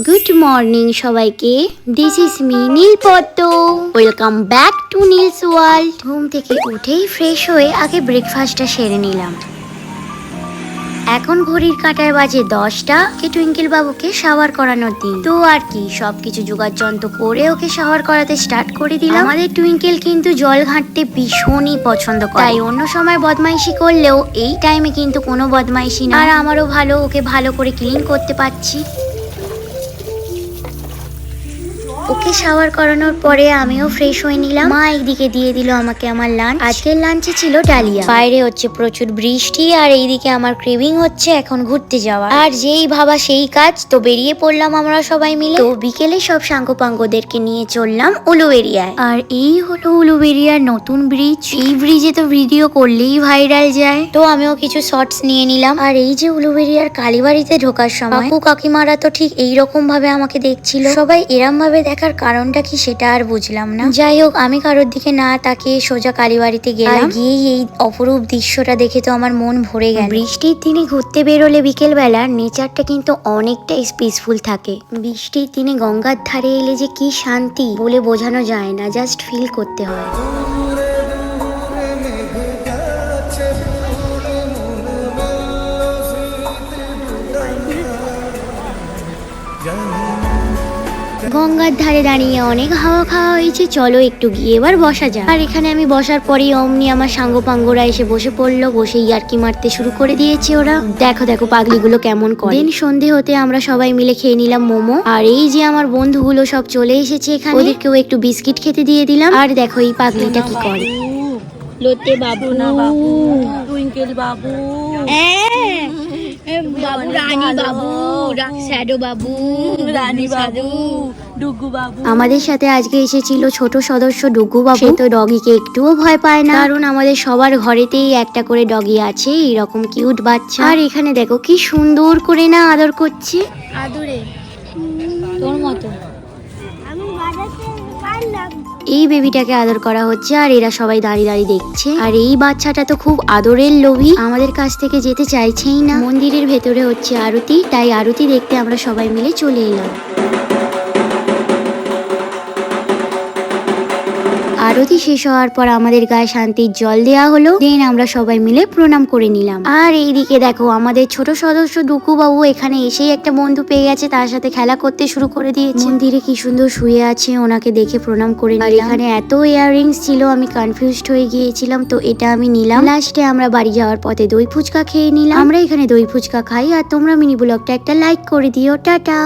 Good morning সবাইকে। This is me নীলপদ্ম। Welcome back to Niels world. ঘুম থেকে উঠেই ফ্রেশ হয়ে আগে ব্রেকফাস্টটা সেরে নিলাম। এখন ঘড়ির কাঁটায় বাজে 10টা। টুইঙ্কেল বাবুকে শাওয়ার করানোর দিন, তো আর কি সবকিছু জোগাড় যন্ত্র করে ওকে শাওয়ার করাতে স্টার্ট করে দিলাম। আমাদের টুইঙ্কেল কিন্তু জল ঘাঁটতে ভীষণই পছন্দ করে, তাই অন্য সময় বদমাইশি করলেও এই টাইমে কিন্তু কোনো বদমাইশি না। আর আমারও ভালো, ওকে ভালো করে ক্লিন করতে পারছি। ওকে শাওয়ার করানোর পরে আমিও ফ্রেশ হয়ে নিলাম। মা এইদিকে দিয়ে দিল আমাকে আমার লাঞ্চ। আজকের লাঞ্চে ছিল ডালিয়া। বাইরে হচ্ছে প্রচুর বৃষ্টি, আর এইদিকে আমার ক্রেভিং হচ্ছে এখন ঘুরতে যাওয়া। আর যেই ভাবা সেই কাজ, তো বেরিয়ে পড়লাম আমরা সবাই মিলে। তো বিকেলে সব সাঙ্গপাঙ্গদেরকে নিয়ে চললাম উলুবেড়িয়ায়। আর এই হলো উলুবেড়িয়ার নতুন ব্রিজ। এই ব্রিজে তো ভিডিও করলেই ভাইরাল যায়, তো আমিও কিছু শর্টস নিয়ে নিলাম। আর এই যে উলুবেড়িয়ার কালীবাড়িতে ঢোকার সময় কাকু কাকিমারা তো ঠিক এইরকম ভাবে আমাকে দেখছিল। সবাই এরম ভাবে দেখার কারণটা কি সেটা আর বুঝলাম না। যাই হোক, আমি কারোর দিকে না তাকিয়ে সোজা কালীবাড়িতে গেলাম। গিয়েই এই অপরূপ দৃশ্যটা দেখে তো আমার মন ভরে গেল। বৃষ্টির দিনে ঘুরতে বেরোলে বিকেল বেলার নেচারটা কিন্তু অনেকটাই পিসফুল থাকে। বৃষ্টির দিনে গঙ্গার ধারে এলে যে কি শান্তি বলে বোঝানো যায় না, জাস্ট ফিল করতে হয়। গঙ্গার ধারে দাঁড়িয়ে অনেক হাওয়া খাওয়া হয়েছে, চলো একটু গিয়ে এবার বসা যাক। আর এখানে আমি বসার পরেই অমনি আমার সাঙ্গপাঙ্গরা এসে বসে পড়লো। বসে ইয়ার্কি মারতে শুরু করে দিয়েছে ওরা। দেখো দেখো পাগলিগুলো কেমন করে। দিন সন্ধে হতে আমরা সবাই মিলে খেয়ে নিলাম মোমো। আর এই যে আমার বন্ধুগুলো সব চলে এসেছে এখানে, ওদেরকেও একটু বিস্কিট খেতে দিয়ে দিলাম। আর দেখো এই পাগলিটা কি করে। লোতে বাবু না বাবু, টুইঙ্কেল বাবু, বাবু রানী বাবু, শ্যাডো বাবু, রানী বাবু, ডুগু বাবু। আমাদের সাথে আজকে এসেছিল ছোট সদস্য ডুগু বাবু। সে তো ডগিকে একটুও ভয় পায় না, কারণ আমাদের সবার ঘরেতেই একটা করে ডগি আছে, এরকম কিউট বাচ্চা। আর এখানে দেখো কি সুন্দর করে না আদর করছে। আদরে তোর মতো এই বেবিটাকে আদর করা হচ্ছে, আর এরা সবাই দাঁড়িয়ে দাঁড়িয়ে দেখছে। আর এই বাচ্চাটা তো খুব আদরের লোভী, আমাদের কাছ থেকে যেতে চাইছেই না। মন্দিরের ভেতরে হচ্ছে আরতি, তাই আরতি দেখতে আমরা সবাই মিলে চলে এলাম। আরতি শেষ হওয়ার পর আমাদের গায়ে শান্তির জল দেওয়া হলো। দেন আমরা সবাই মিলে প্রণাম করে নিলাম। আর এইদিকে দেখো আমাদের ছোট সদস্য ডুকু বাবু এখানে এসেই একটা বন্ধু পেয়ে গেছে, তার সাথে খেলা করতে শুরু করে দিয়েছে। মন্দিরে কি সুন্দর শুয়ে আছে, ওনাকে দেখে প্রণাম করে নিলাম। আর এখানে এত ইয়াররিংস ছিল, আমি কনফিউজড হয়ে গিয়েছিলাম, তো এটা আমি নিলাম। লাস্টে আমরা বাড়ি যাওয়ার পথে দই ফুচকা খেয়ে নিলাম। আমরা এখানে দই ফুচকা খাই। আর তোমরা মিনি ব্লগটা একটা লাইক করে দিও। টাটা।